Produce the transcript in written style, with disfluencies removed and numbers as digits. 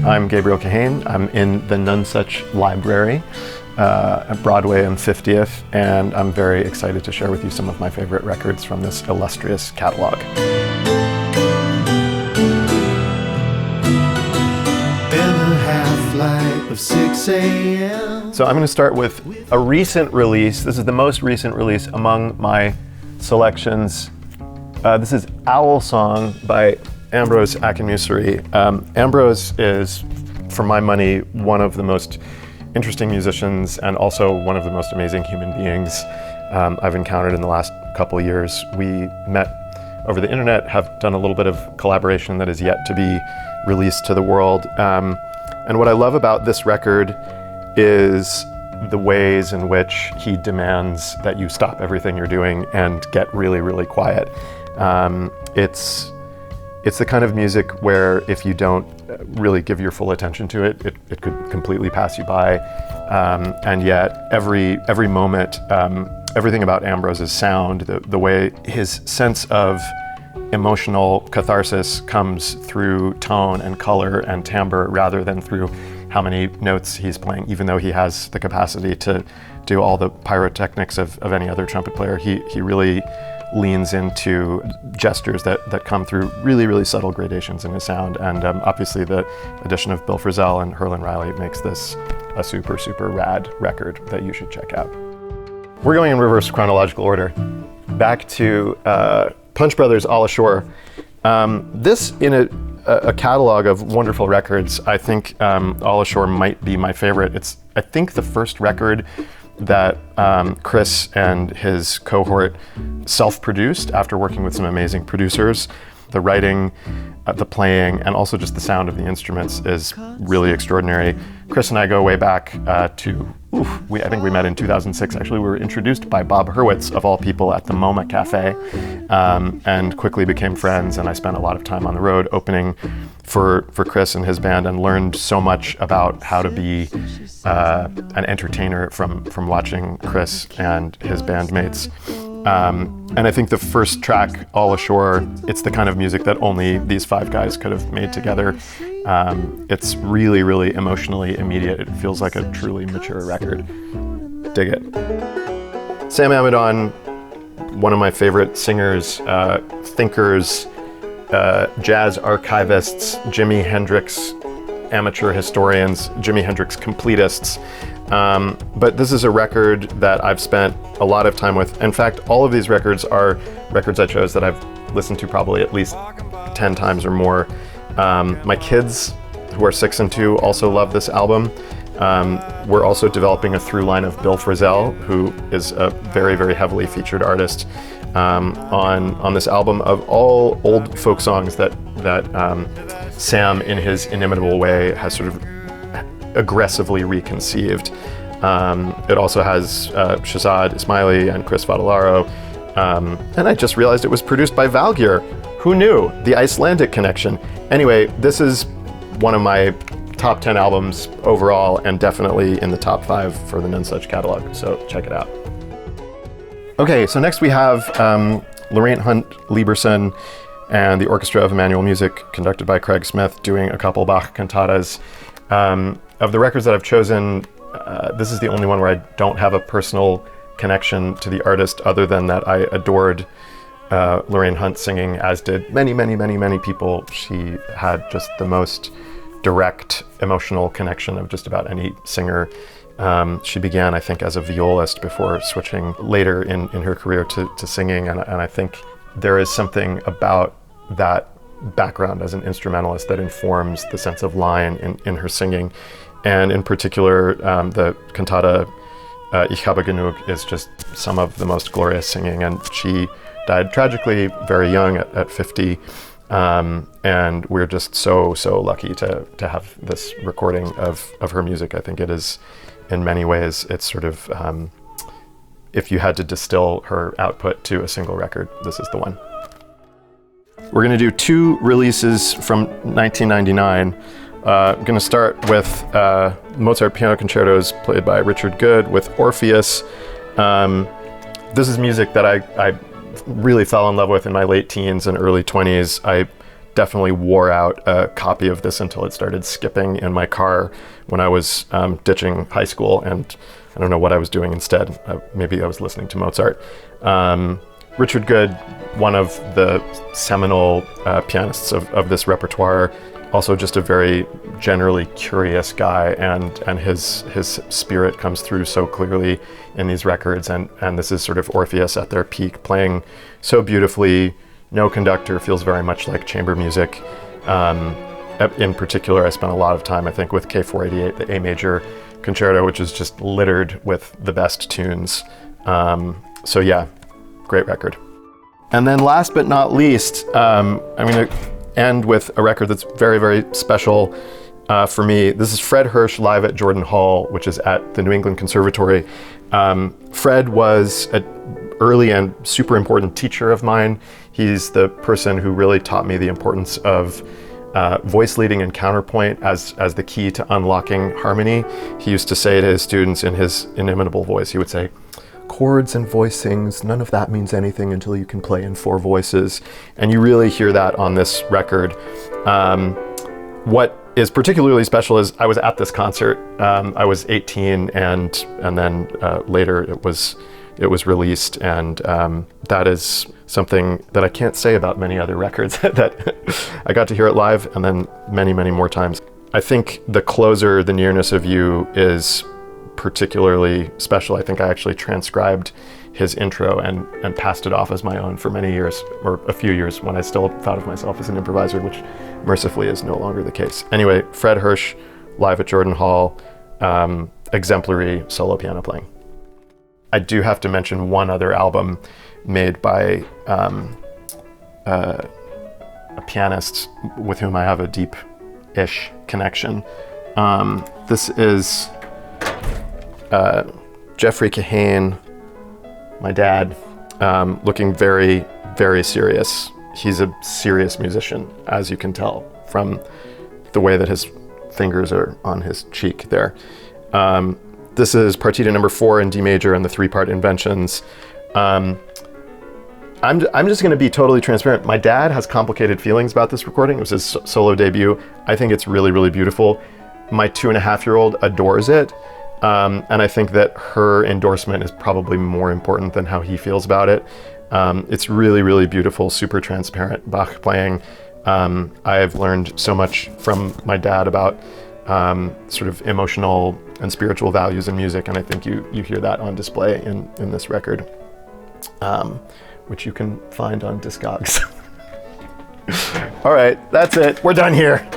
I'm Gabriel Kahane. I'm in the Nonesuch library at Broadway and 50th, and I'm very excited to share with you some of my favorite records from this illustrious catalog. Of 6 a.m. So I'm going to start with a recent release. This is the most recent release among my selections. This is Owl Song by Ambrose Akinmusire. Ambrose is, for my money, one of the most interesting musicians and also one of the most amazing human beings I've encountered in the last couple of years. We met over the internet, have done a little bit of collaboration that is yet to be released to the world. And what I love about this record is the ways in which he demands that you stop everything you're doing and get really, really quiet. It's the kind of music where if you don't really give your full attention to it, it could completely pass you by. And yet every moment, everything about Ambrose's sound, the way his sense of emotional catharsis comes through tone and color and timbre rather than through how many notes he's playing, even though he has the capacity to do all the pyrotechnics of any other trumpet player. He really leans into gestures that come through really, really subtle gradations in his sound. And obviously the addition of Bill Frisell and Herlin Riley makes this a super, super rad record that you should check out. We're going in reverse chronological order. Back to Punch Brothers' Ashore. This, in a catalog of wonderful records, I think Ashore might be my favorite. It's, I think, the first record that Chris and his cohort self-produced after working with some amazing producers. The writing, the playing, and also just the sound of the instruments is really extraordinary. Chris and I go way back to, I think we met in 2006. Actually, we were introduced by Bob Hurwitz, of all people, at the MoMA Cafe, and quickly became friends. And I spent a lot of time on the road opening for Chris and his band, and learned so much about how to be an entertainer from watching Chris and his bandmates. And I think the first track, Ashore, it's the kind of music that only these five guys could have made together. It's really, really emotionally immediate. It feels like a truly mature record. Dig it. Sam Amidon, one of my favorite singers, thinkers, jazz archivists, Jimi Hendrix amateur historians, Jimi Hendrix completists. But this is a record that I've spent a lot of time with. In fact, all of these records are records I chose that I've listened to probably at least 10 times or more. My kids, who are 6 and 2, also love this album. We're also developing a through line of Bill Frisell, who is a very, very heavily featured artist on this album, of all old folk songs that Sam, in his inimitable way, has sort of aggressively reconceived. It also has Shahzad Ismaili and Chris Vadalaro. And I just realized it was produced by Valgir. Who knew? The Icelandic connection. Anyway, this is one of my top 10 albums overall, and definitely in the top 5 for the Nonesuch catalog, so check it out. Okay, so next we have Lorraine Hunt Lieberson and the Orchestra of Emmanuel Music, conducted by Craig Smith, doing a couple Bach cantatas. Of the records that I've chosen, this is the only one where I don't have a personal connection to the artist, other than that I adored Lorraine Hunt singing, as did many, many, many, many people. She had just the most direct emotional connection of just about any singer. She began, I think, as a violist before switching later in her career to singing, and I think there is something about that background as an instrumentalist that informs the sense of line in her singing. And in particular, the cantata Ich habe genug is just some of the most glorious singing, and she died tragically very young at 50. And we're just so lucky to have this recording of her music. I think it is, in many ways, it's sort of, if you had to distill her output to a single record, this is the one. We're going to do 2 releases from 1999. I'm going to start with Mozart piano concertos played by Richard Goode with Orpheus. This is music that I really fell in love with in my late teens and early 20s. I definitely wore out a copy of this until it started skipping in my car when I was ditching high school, and I don't know what I was doing instead. Maybe I was listening to Mozart. Richard Goode, one of the seminal pianists of this repertoire, also just a very generally curious guy, and his spirit comes through so clearly in these records, and this is sort of Orpheus at their peak, playing so beautifully. No conductor, feels very much like chamber music. In particular, I spent a lot of time, I think, with K488, the A major concerto, which is just littered with the best tunes. So yeah, great record. And then last but not least, I'm going to end with a record that's very, very special for me. This is Fred Hersch live at Jordan Hall, which is at the New England Conservatory. Fred was an early and super important teacher of mine. He's the person who really taught me the importance of voice leading and counterpoint as the key to unlocking harmony. He used to say to his students in his inimitable voice, he would say, "Chords and voicings, none of that means anything until you can play in four voices." And you really hear that on this record. What is particularly special is I was at this concert. I was 18, and then later it was released, and that is something that I can't say about many other records, that I got to hear it live and then many, many more times. I think the closer, The Nearness of You, is particularly special. I think I actually transcribed his intro and passed it off as my own for many years, or a few years, when I still thought of myself as an improviser, which mercifully is no longer the case. Anyway, Fred Hersch, live at Jordan Hall, exemplary solo piano playing. I do have to mention one other album made by a pianist with whom I have a deep-ish connection. This is Gabriel Kahane, my dad, looking very, very serious. He's a serious musician, as you can tell from the way that his fingers are on his cheek there. This is Partita number 4 in D major and the 3-part Inventions. I'm just going to be totally transparent. My dad has complicated feelings about this recording. It was his solo debut. I think it's really, really beautiful. My 2.5-year-old adores it. And I think that her endorsement is probably more important than how he feels about it. It's really, really beautiful, super transparent Bach playing. I've learned so much from my dad about sort of emotional and spiritual values in music, and I think you hear that on display in this record, which you can find on Discogs. All right, that's it. We're done here.